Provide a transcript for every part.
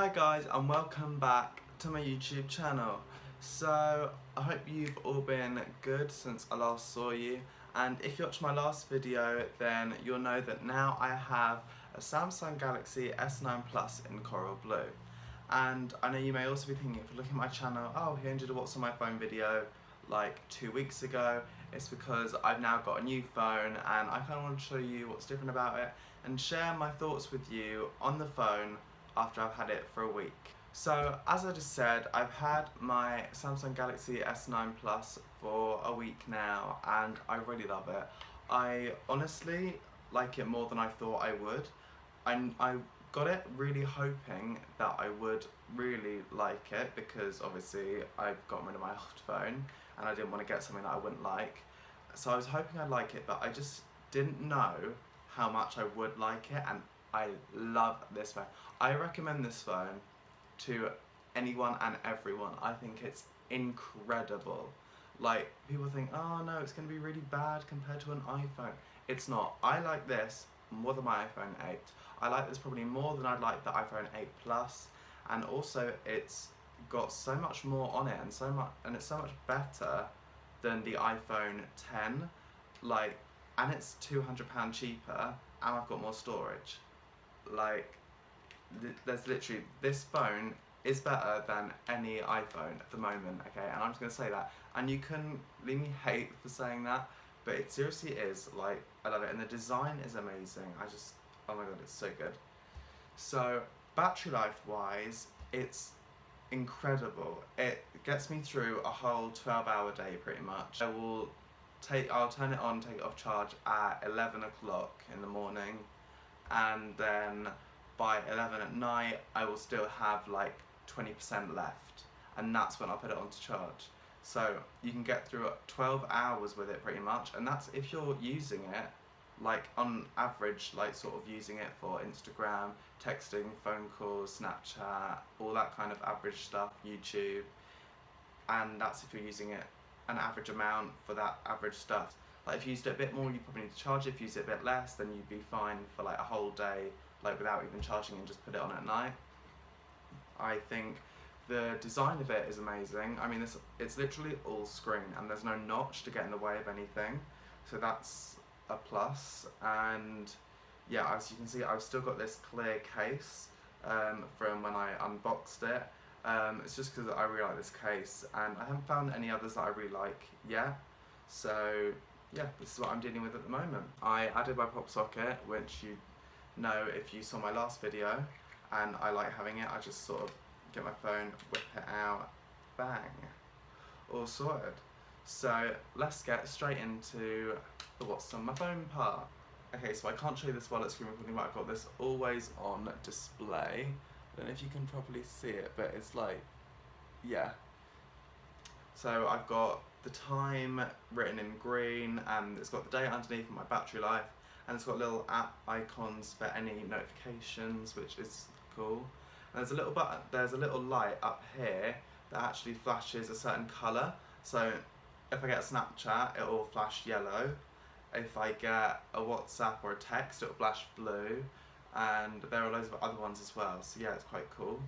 Hi guys, and welcome back to my YouTube channel. So I hope you've all been good since I last saw you, and if you watched my last video then you'll know that now I have a Samsung Galaxy S9 Plus in coral blue. And I know you may also be thinking, if you're looking at my channel, oh, he only did a what's on my phone video like 2 weeks ago. It's because I've now got a new phone and I kind of want to show you what's different about it and share my thoughts with you on the phone after I've had it for a week. So as I just said, I've had my Samsung Galaxy S9 Plus for a week now and I really love it. I honestly like it more than I thought I would. I got it really hoping that I would really like it because obviously I've got rid of my old phone and I didn't want to get something that I wouldn't like. So I was hoping I'd like it, but I just didn't know how much I would like it, and I love this phone. I recommend this phone to anyone and everyone. I think it's incredible. Like, people think, oh no, it's going to be really bad compared to an iPhone. It's not. I like this more than my iPhone 8. I like this probably more than I'd like the iPhone 8 Plus, and also it's got so much more on it and it's so much better than the iPhone 10. Like, and it's £200 cheaper, and I've got more storage. Like, there's literally, this phone is better than any iPhone at the moment, okay, and I'm just going to say that, and you can leave me hate for saying that, but it seriously is. Like, I love it, and the design is amazing. Oh my god, it's so good. So, battery life wise, it's incredible. It gets me through a whole 12-hour day pretty much. I'll turn it on, take it off charge at 11 o'clock in the morning, and then by 11 at night I will still have like 20% left, and that's when I'll put it on to charge. So you can get through 12 hours with it pretty much, and that's if you're using it like on average, like sort of using it for Instagram, texting, phone calls, Snapchat, all that kind of average stuff, YouTube, and that's if you're using it an average amount for that average stuff. Like, if you used it a bit more, you probably need to charge it. If you use it a bit less, then you'd be fine for like a whole day, like without even charging, and just put it on at night. I think the design of it is amazing. I mean, it's literally all screen and there's no notch to get in the way of anything, so that's a plus. And yeah, as you can see, I've still got this clear case from when I unboxed it. It's just because I really like this case and I haven't found any others that I really like yet. So yeah, this is what I'm dealing with at the moment. I added my pop socket, which you know if you saw my last video, and I like having it. I just sort of get my phone, whip it out, bang, all sorted. So let's get straight into the what's on my phone part. Okay, so I can't show you this while it's screen recording, but I've got this always on display. I don't know if you can properly see it, but it's like, yeah. So I've got the time written in green, and it's got the date underneath and my battery life, and it's got little app icons for any notifications, which is cool. And there's a little button, there's a little light up here that actually flashes a certain colour. So if I get a Snapchat, it will flash yellow. If I get a WhatsApp or a text, it will flash blue. And there are loads of other ones as well. So yeah, it's quite cool.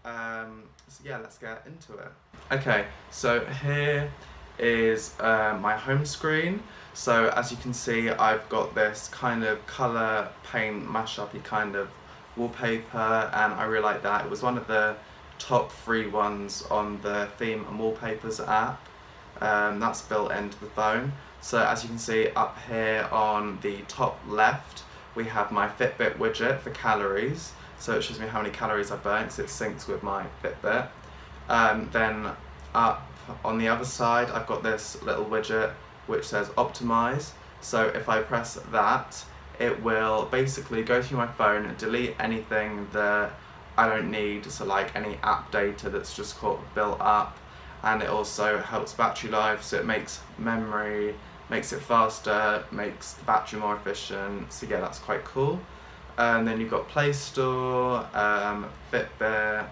So yeah, let's get into it. Okay, so here is my home screen. So as you can see, I've got this kind of colour paint mashup-y kind of wallpaper, and I really like that. It was one of the top 3 ones on the theme and wallpapers app. That's built into the phone. So as you can see up here on the top left, we have my Fitbit widget for calories. So it shows me how many calories I burnt because it syncs with my Fitbit. Then up on the other side, I've got this little widget which says optimize. So if I press that, it will basically go through my phone and delete anything that I don't need, so like any app data that's just built up. And it also helps battery life, so it makes memory, makes it faster, makes the battery more efficient. So yeah, that's quite cool. And then you've got Play Store, Fitbit,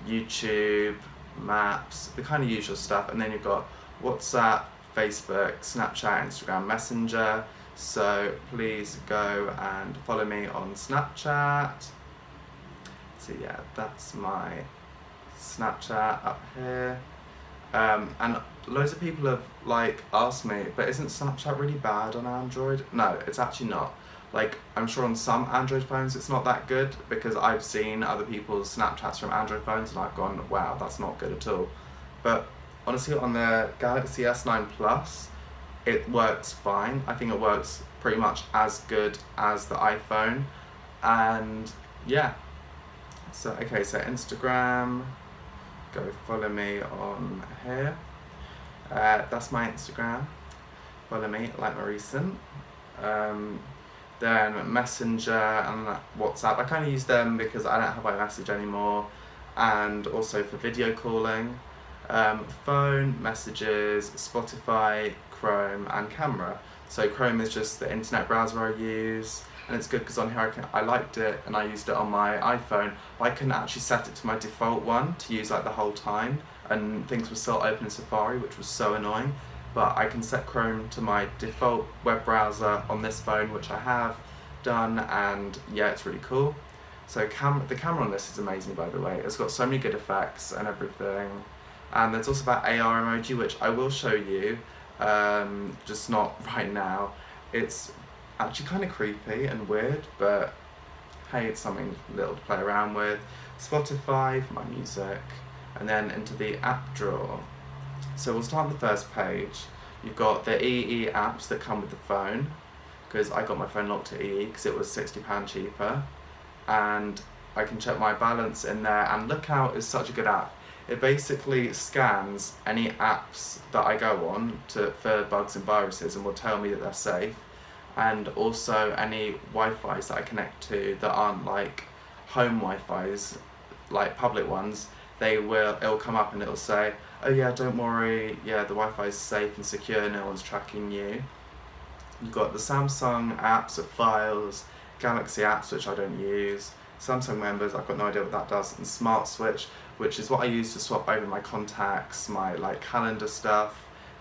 YouTube, Maps, the kind of usual stuff. And then you've got WhatsApp, Facebook, Snapchat, Instagram, Messenger. So please go and follow me on Snapchat. So yeah, that's my Snapchat up here. And loads of people have like asked me, but isn't Snapchat really bad on Android? No, it's actually not. Like, I'm sure on some Android phones it's not that good, because I've seen other people's Snapchats from Android phones and I've gone, wow, that's not good at all. But honestly, on the Galaxy S9 Plus, it works fine. I think it works pretty much as good as the iPhone. And yeah, so okay, so Instagram, go follow me on here. That's my Instagram. Follow me, like my recent. Then Messenger and WhatsApp. I kind of use them because I don't have iMessage anymore, and also for video calling. Phone, messages, Spotify, Chrome, and camera. So Chrome is just the internet browser I use, and it's good because on here I liked it and I used it on my iPhone, but I couldn't actually set it to my default one to use like the whole time, and things were still open in Safari, which was so annoying. But I can set Chrome to my default web browser on this phone, which I have done, and yeah, it's really cool. So the camera on this is amazing, by the way. It's got so many good effects and everything. And there's also that AR emoji, which I will show you, just not right now. It's actually kind of creepy and weird, but hey, it's something little to play around with. Spotify for my music, and then into the app drawer. So we'll start on the first page. You've got the EE apps that come with the phone, because I got my phone locked to EE because it was £60 cheaper, and I can check my balance in there. And Lookout is such a good app. It basically scans any apps that I go on for bugs and viruses, and will tell me that they're safe, and also any Wi-Fi's that I connect to that aren't like home Wi-Fi's, like public ones. It'll come up and it'll say, oh yeah, don't worry, yeah, the Wi-Fi is safe and secure, no one's tracking you. You've got the Samsung apps of Files, Galaxy apps, which I don't use, Samsung Members, I've got no idea what that does, and Smart Switch, which is what I use to swap over my contacts, my like calendar stuff,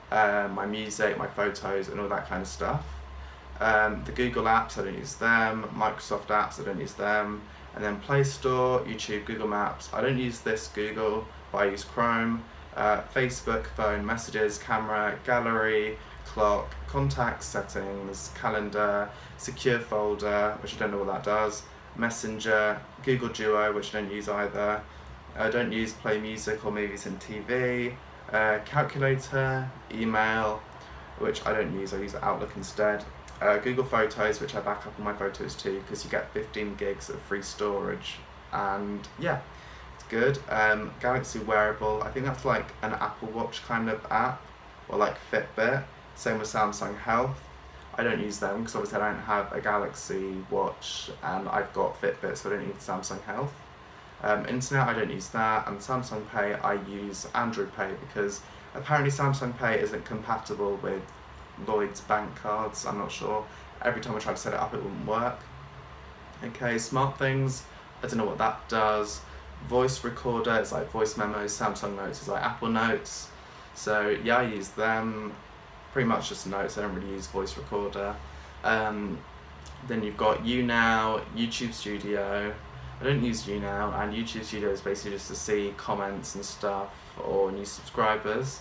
my music, my photos, and all that kind of stuff. The Google apps, I don't use them. Microsoft apps, I don't use them. And then Play Store, YouTube, Google Maps. I don't use this Google, but I use Chrome. Facebook, phone, messages, camera, gallery, clock, contacts, settings, calendar, secure folder, which I don't know what that does, Messenger, Google Duo, which I don't use either. I don't use Play Music or Movies and TV, Calculator, email, which I don't use, I use Outlook instead. Google Photos, which I back up all my photos to, because you get 15 gigs of free storage, and yeah, it's good. Galaxy Wearable, I think that's like an Apple Watch kind of app, or like Fitbit. Same with Samsung Health. I don't use them because obviously I don't have a Galaxy Watch and I've got Fitbit, so I don't need Samsung Health. Internet, I don't use that, and Samsung Pay, I use Android Pay because apparently Samsung Pay isn't compatible with Lloyd's bank cards, I'm not sure. Every time I try to set it up it wouldn't work. Okay, Smart Things, I don't know what that does. Voice Recorder, it's like voice memos. Samsung Notes is like Apple Notes. So yeah, I use them. Pretty much just notes, I don't really use Voice Recorder. Then you've got YouNow, YouTube Studio. I don't use YouNow, and YouTube Studio is basically just to see comments and stuff or new subscribers.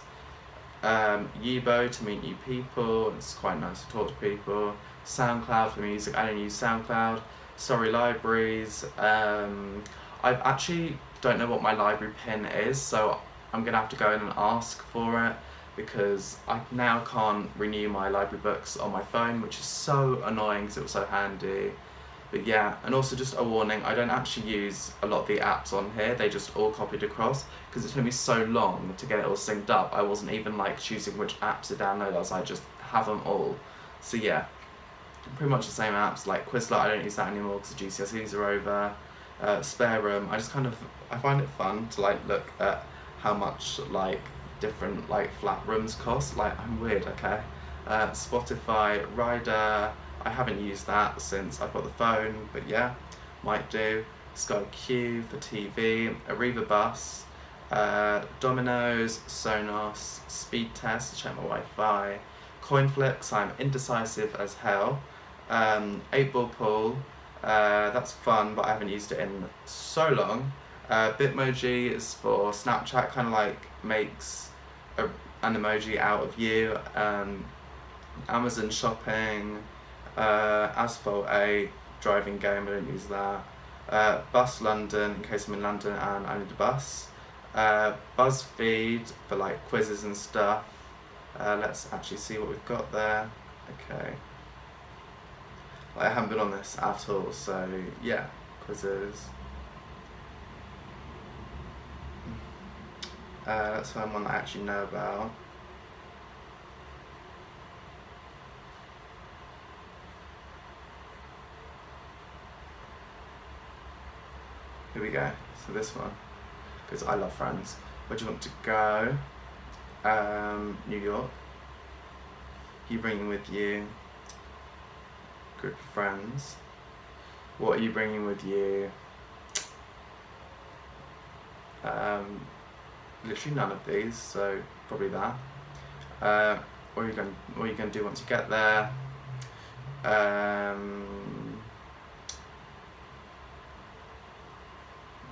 Yubo to meet new people, it's quite nice to talk to people. SoundCloud for music, I don't use SoundCloud. Sorry Libraries, I actually don't know what my library pin is, so I'm going to have to go in and ask for it, because I now can't renew my library books on my phone, which is so annoying because it was so handy. But yeah, and also just a warning, I don't actually use a lot of the apps on here, they just all copied across, because it took me so long to get it all synced up. I wasn't even like choosing which apps to download, I just have them all. So yeah, pretty much the same apps. Like Quizlet, I don't use that anymore because the GCSEs are over. Spare Room, I find it fun to like look at how much like different like flat rooms cost. Like, I'm weird, okay? Spotify, Rider, I haven't used that since I've got the phone, but yeah, might do. Sky Q for TV, Arriva Bus, Domino's, Sonos, Speed Test to check my Wi-Fi, Coinflix, I'm indecisive as hell, 8 Ball Pool, That's fun, but I haven't used it in so long. Bitmoji is for Snapchat, kind of like makes an emoji out of you. Amazon Shopping, Asphalt 8, driving game, I don't use that. Bus London, in case I'm in London and I need a bus. BuzzFeed for like quizzes and stuff. Let's actually see what we've got there. Okay. I haven't been on this at all, so yeah, quizzes. Let's find one that I actually know about. Here we go. So this one, because I love Friends. Where do you want to go? New York. You bringing with you? Group of friends. What are you bringing with you? Literally none of these, so probably that. What are you going to do once you get there? The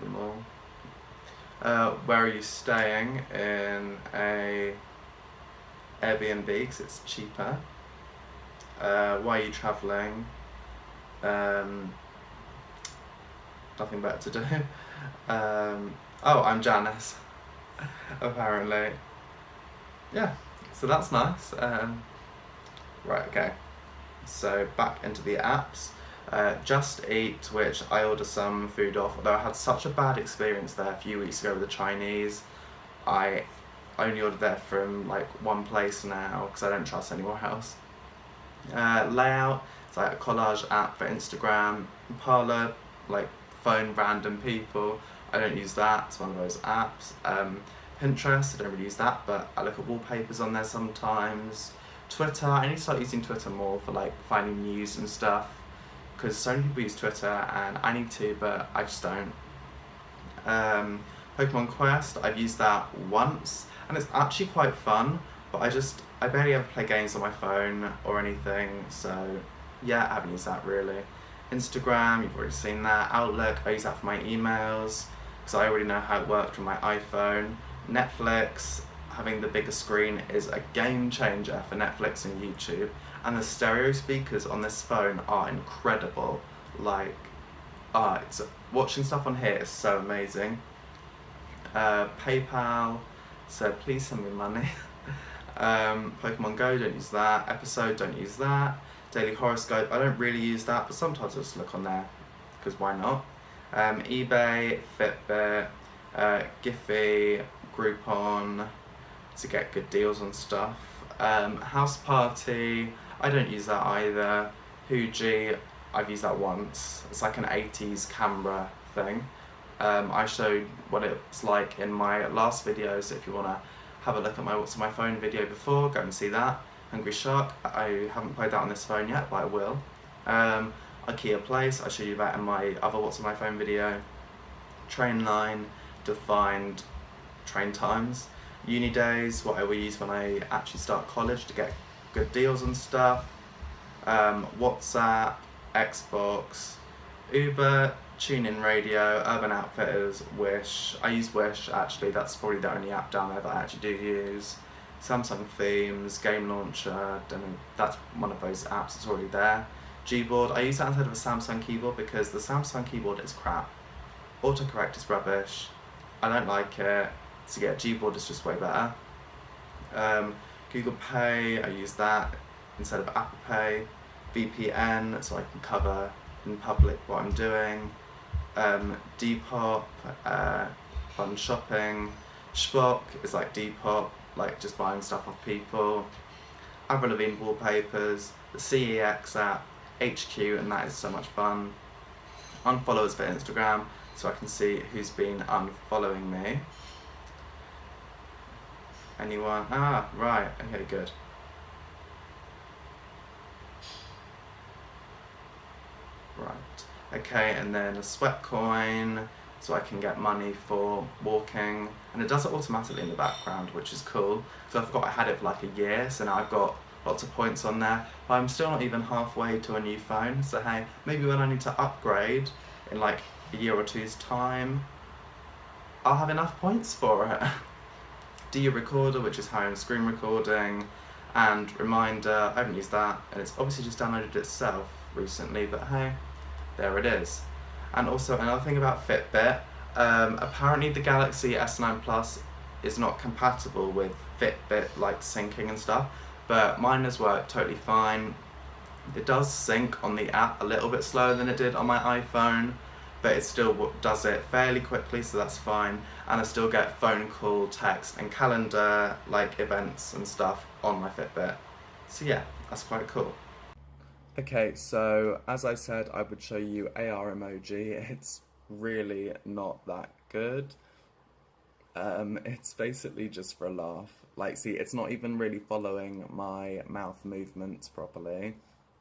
mall. Where are you staying? In a Airbnb because it's cheaper. Why are you travelling? Nothing better to do. Oh, I'm Janice. Apparently. Yeah, so that's nice. Right, okay. So back into the apps. Just Eat, which I ordered some food off, although I had such a bad experience there a few weeks ago with the Chinese. I only ordered there from like one place now because I don't trust anywhere else. Layout, it's like a collage app for Instagram. Parlor, like phone random people. I don't use that, it's one of those apps. Pinterest, I don't really use that, but I look at wallpapers on there sometimes. Twitter, I need to start using Twitter more for like finding news and stuff, because so many people use Twitter and I need to, but I just don't. Pokemon Quest, I've used that once and it's actually quite fun, but I barely ever play games on my phone or anything, so yeah, I haven't used that really. Instagram, you've already seen that. Outlook, I use that for my emails because I already know how it worked from my iPhone. Netflix, having the bigger screen is a game changer for Netflix and YouTube, and the stereo speakers on this phone are incredible. Like, it's watching stuff on here is so amazing. PayPal, so please send me money. Pokemon Go, don't use that. Episode, don't use that. Daily Horoscope, I don't really use that, but sometimes I just look on there, because why not? eBay, Fitbit, Giphy, Groupon, to get good deals on stuff. House Party, I don't use that either. Huji, I've used that once. It's like an 80s camera thing. I showed what it's like in my last video, so if you want to have a look at my What's on My Phone video before, go and see that. Hungry Shark, I haven't played that on this phone yet, but I will. IKEA Place, I showed you that in my other What's on My Phone video. Train line, defined train times. Uni days, what I will use when I actually start college to get good deals and stuff. WhatsApp, Xbox, Uber, TuneIn Radio, Urban Outfitters, Wish. I use Wish actually, that's probably the only app down there that I actually do use. Samsung Themes, Game Launcher, don't know, that's one of those apps that's already there. Gboard, I use that instead of a Samsung keyboard because the Samsung keyboard is crap. Autocorrect is rubbish, I don't like it, so yeah, Gboard is just way better. Google Pay, I use that instead of Apple Pay. VPN, so I can cover in public what I'm doing. Depop, fun shopping. Shpock is like Depop, like just buying stuff off people. Avril Lavigne wallpapers, the CEX app, HQ, and that is so much fun. Unfollowers for Instagram, so I can see who's been unfollowing me. Anyone? Ah, right, okay, good. Right, okay, and then a sweat coin, so I can get money for walking, and it does it automatically in the background, which is cool, so I forgot I had it for like a year, so now I've got lots of points on there, but I'm still not even halfway to a new phone, so hey, maybe when I need to upgrade in like a year or two's time, I'll have enough points for it. Do recorder, which is home screen recording, and reminder, I haven't used that, and it's obviously just downloaded itself recently, but hey, there it is. And also another thing about Fitbit, apparently the Galaxy S9 Plus is not compatible with Fitbit like syncing and stuff, but mine has worked totally fine. It does sync on the app a little bit slower than it did on my iPhone, but it still does it fairly quickly, so that's fine. And I still get phone call, text, and calendar like events and stuff on my Fitbit. So yeah, that's quite cool. Okay, so as I said, I would show you AR emoji. It's really not that good. It's basically just for a laugh. Like, see, it's not even really following my mouth movements properly.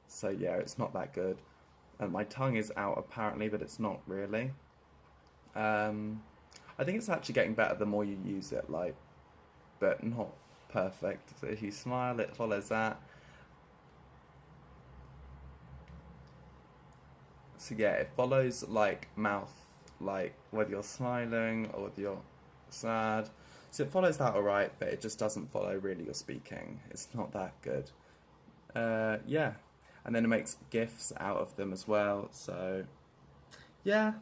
So yeah, it's not that good. And my tongue is out apparently, but it's not really. I think it's actually getting better the more you use it, like, but not perfect. So if you smile, it follows that. So yeah, it follows like mouth, like whether you're smiling or whether you're sad. So it follows that alright, but it just doesn't follow really your speaking. It's not that good. Yeah. And then it makes GIFs out of them as well, so yeah.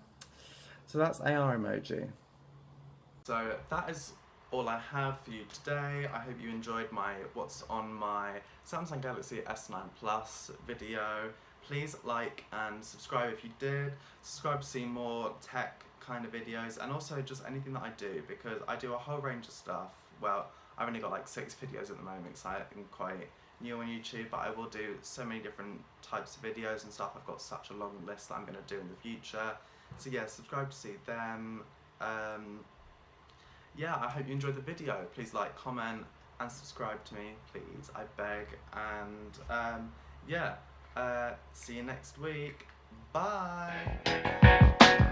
So that's AR emoji. So that is all I have for you today. I hope you enjoyed my what's on my Samsung Galaxy S9 Plus video. Please like and subscribe if you did. Subscribe to see more tech kind of videos, and also just anything that I do, because I do a whole range of stuff. Well, I've only got like 6 videos at the moment, so I'm quite new on YouTube, but I will do so many different types of videos and stuff. I've got such a long list that I'm going to do in the future. So yeah, subscribe to see them. Yeah, I hope you enjoyed the video. Please like, comment, and subscribe to me, please, I beg. And yeah, see you next week. Bye!